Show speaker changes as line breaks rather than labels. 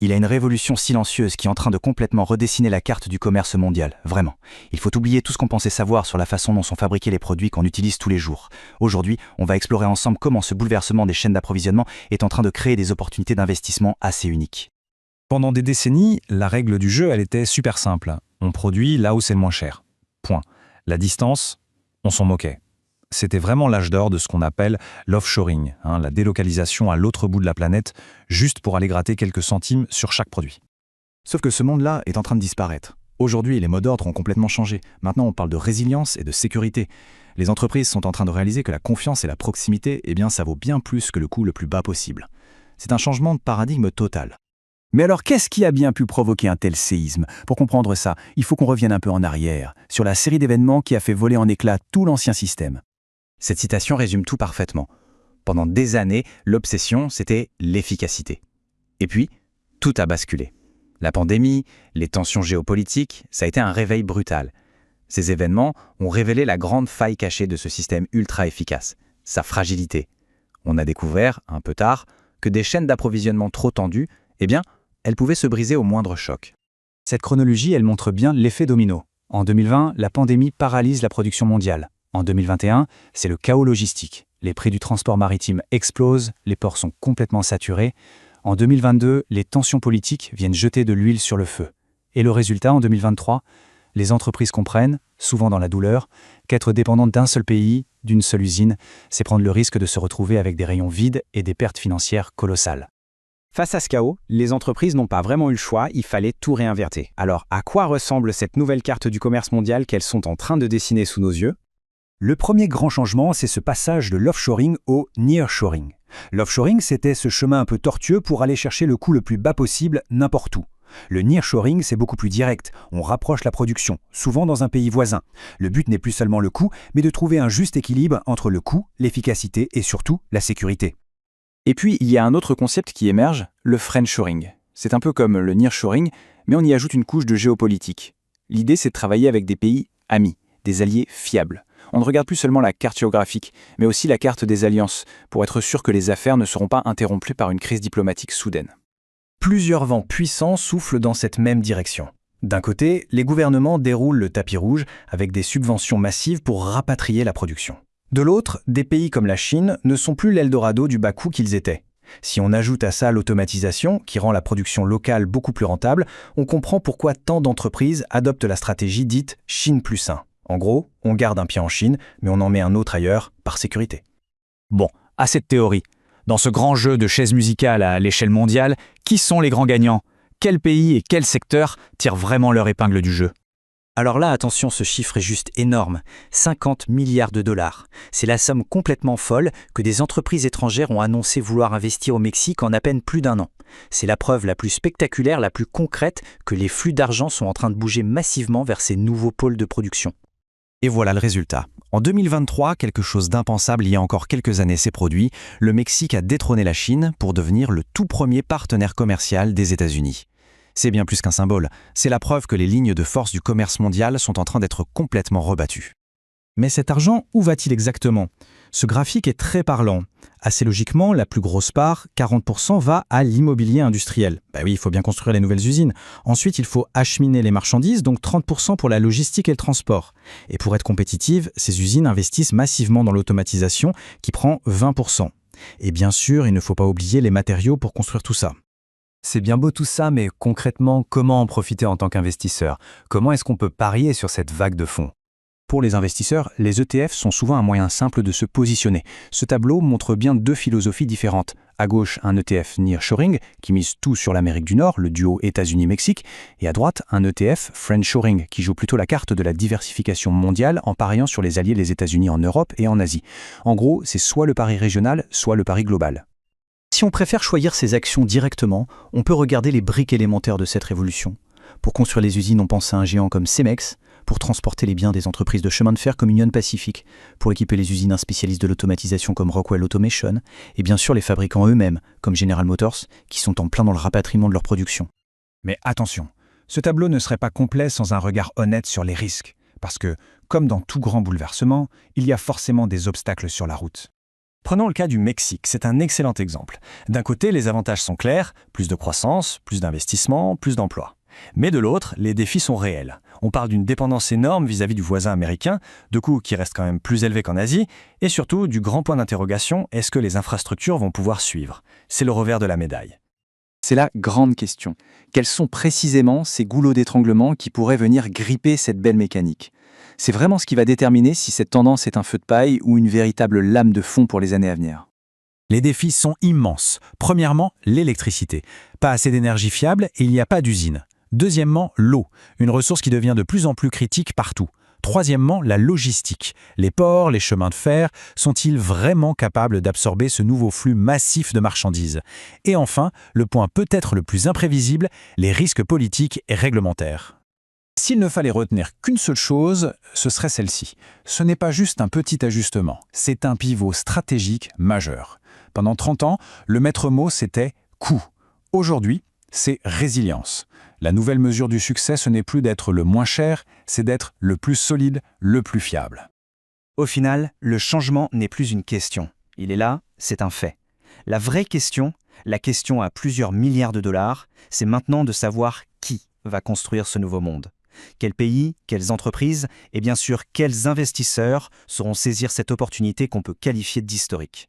Il y a une révolution silencieuse qui est en train de complètement redessiner la carte du commerce mondial, vraiment. Il faut oublier tout ce qu'on pensait savoir sur la façon dont sont fabriqués les produits qu'on utilise tous les jours. Aujourd'hui, on va explorer ensemble comment ce bouleversement des chaînes d'approvisionnement est en train de créer des opportunités d'investissement assez uniques.
Pendant des décennies, la règle du jeu, elle était super simple. On produit là où c'est le moins cher. Point. La distance, on s'en moquait. C'était vraiment l'âge d'or de ce qu'on appelle l'offshoring, la délocalisation à l'autre bout de la planète, juste pour aller gratter quelques centimes sur chaque produit.
Sauf que ce monde-là est en train de disparaître. Aujourd'hui, les mots d'ordre ont complètement changé. Maintenant, on parle de résilience et de sécurité. Les entreprises sont en train de réaliser que la confiance et la proximité, ça vaut bien plus que le coût le plus bas possible. C'est un changement de paradigme total.
Mais alors, qu'est-ce qui a bien pu provoquer un tel séisme? Pour comprendre ça, il faut qu'on revienne un peu en arrière, sur la série d'événements qui a fait voler en éclats tout l'ancien système.
Cette citation résume tout parfaitement. Pendant des années, l'obsession, c'était l'efficacité. Et puis, tout a basculé. La pandémie, les tensions géopolitiques, ça a été un réveil brutal. Ces événements ont révélé la grande faille cachée de ce système ultra efficace, sa fragilité. On a découvert, un peu tard, que des chaînes d'approvisionnement trop tendues, elles pouvaient se briser au moindre choc.
Cette chronologie, elle montre bien l'effet domino. En 2020, la pandémie paralyse la production mondiale. En 2021, c'est le chaos logistique. Les prix du transport maritime explosent, les ports sont complètement saturés. En 2022, les tensions politiques viennent jeter de l'huile sur le feu. Et le résultat, en 2023, les entreprises comprennent, souvent dans la douleur, qu'être dépendantes d'un seul pays, d'une seule usine, c'est prendre le risque de se retrouver avec des rayons vides et des pertes financières colossales.
Face à ce chaos, les entreprises n'ont pas vraiment eu le choix, il fallait tout réinverser. Alors, à quoi ressemble cette nouvelle carte du commerce mondial qu'elles sont en train de dessiner sous nos yeux?
Le premier grand changement, c'est ce passage de l'offshoring au nearshoring. L'offshoring, c'était ce chemin un peu tortueux pour aller chercher le coût le plus bas possible n'importe où. Le nearshoring, c'est beaucoup plus direct. On rapproche la production, souvent dans un pays voisin. Le but n'est plus seulement le coût, mais de trouver un juste équilibre entre le coût, l'efficacité et surtout la sécurité.
Et puis, il y a un autre concept qui émerge, le friendshoring. C'est un peu comme le nearshoring, mais on y ajoute une couche de géopolitique. L'idée, c'est de travailler avec des pays amis, des alliés fiables. On ne regarde plus seulement la carte géographique, mais aussi la carte des alliances, pour être sûr que les affaires ne seront pas interrompues par une crise diplomatique soudaine.
Plusieurs vents puissants soufflent dans cette même direction. D'un côté, les gouvernements déroulent le tapis rouge avec des subventions massives pour rapatrier la production. De l'autre, des pays comme la Chine ne sont plus l'Eldorado du bas coût qu'ils étaient. Si on ajoute à ça l'automatisation, qui rend la production locale beaucoup plus rentable, on comprend pourquoi tant d'entreprises adoptent la stratégie dite « Chine plus 1 ». En gros, on garde un pied en Chine, mais on en met un autre ailleurs, par sécurité.
Bon, assez de théorie. Dans ce grand jeu de chaises musicales à l'échelle mondiale, qui sont les grands gagnants? Quels pays et quels secteurs tirent vraiment leur épingle du jeu?
Alors là, attention, ce chiffre est juste énorme. 50 milliards de dollars. C'est la somme complètement folle que des entreprises étrangères ont annoncé vouloir investir au Mexique en à peine plus d'un an. C'est la preuve la plus spectaculaire, la plus concrète, que les flux d'argent sont en train de bouger massivement vers ces nouveaux pôles de production.
Et voilà le résultat. En 2023, quelque chose d'impensable il y a encore quelques années s'est produit. Le Mexique a détrôné la Chine pour devenir le tout premier partenaire commercial des États-Unis. C'est bien plus qu'un symbole, c'est la preuve que les lignes de force du commerce mondial sont en train d'être complètement rebattues.
Mais cet argent, où va-t-il exactement? Ce graphique est très parlant. Assez logiquement, la plus grosse part, 40%, va à l'immobilier industriel. Oui, il faut bien construire les nouvelles usines. Ensuite, il faut acheminer les marchandises, donc 30% pour la logistique et le transport. Et pour être compétitive, ces usines investissent massivement dans l'automatisation, qui prend 20%. Et bien sûr, il ne faut pas oublier les matériaux pour construire tout ça.
C'est bien beau tout ça, mais concrètement, comment en profiter en tant qu'investisseur? Comment est-ce qu'on peut parier sur cette vague de fonds?
Pour les investisseurs, les ETF sont souvent un moyen simple de se positionner. Ce tableau montre bien deux philosophies différentes. À gauche, un ETF nearshoring, qui mise tout sur l'Amérique du Nord, le duo États-Unis-Mexique, et à droite, un ETF friendshoring, qui joue plutôt la carte de la diversification mondiale en pariant sur les alliés des États-Unis en Europe et en Asie. En gros, c'est soit le pari régional, soit le pari global.
Si on préfère choisir ses actions directement, on peut regarder les briques élémentaires de cette révolution. Pour construire les usines, on pense à un géant comme Cemex, pour transporter les biens des entreprises de chemin de fer comme Union Pacific, pour équiper les usines un spécialiste de l'automatisation comme Rockwell Automation, et bien sûr les fabricants eux-mêmes, comme General Motors, qui sont en plein dans le rapatriement de leur production.
Mais attention, ce tableau ne serait pas complet sans un regard honnête sur les risques, parce que, comme dans tout grand bouleversement, il y a forcément des obstacles sur la route.
Prenons le cas du Mexique, c'est un excellent exemple. D'un côté, les avantages sont clairs, plus de croissance, plus d'investissement, plus d'emplois. Mais de l'autre, les défis sont réels. On parle d'une dépendance énorme vis-à-vis du voisin américain, de coûts qui restent quand même plus élevés qu'en Asie, et surtout du grand point d'interrogation, est-ce que les infrastructures vont pouvoir suivre? C'est le revers de la médaille.
C'est la grande question. Quels sont précisément ces goulots d'étranglement qui pourraient venir gripper cette belle mécanique? C'est vraiment ce qui va déterminer si cette tendance est un feu de paille ou une véritable lame de fond pour les années à venir.
Les défis sont immenses. Premièrement, l'électricité. Pas assez d'énergie fiable et il n'y a pas d'usine. Deuxièmement, l'eau, une ressource qui devient de plus en plus critique partout. Troisièmement, la logistique. Les ports, les chemins de fer, sont-ils vraiment capables d'absorber ce nouveau flux massif de marchandises? Et enfin, le point peut-être le plus imprévisible, les risques politiques et réglementaires. S'il ne fallait retenir qu'une seule chose, ce serait celle-ci. Ce n'est pas juste un petit ajustement, c'est un pivot stratégique majeur. Pendant 30 ans, le maître mot, c'était « coût ». Aujourd'hui, c'est « résilience ». La nouvelle mesure du succès, ce n'est plus d'être le moins cher, c'est d'être le plus solide, le plus fiable.
Au final, le changement n'est plus une question. Il est là, c'est un fait. La vraie question, la question à plusieurs milliards de dollars, c'est maintenant de savoir qui va construire ce nouveau monde. Quels pays, quelles entreprises et bien sûr quels investisseurs sauront saisir cette opportunité qu'on peut qualifier d'historique.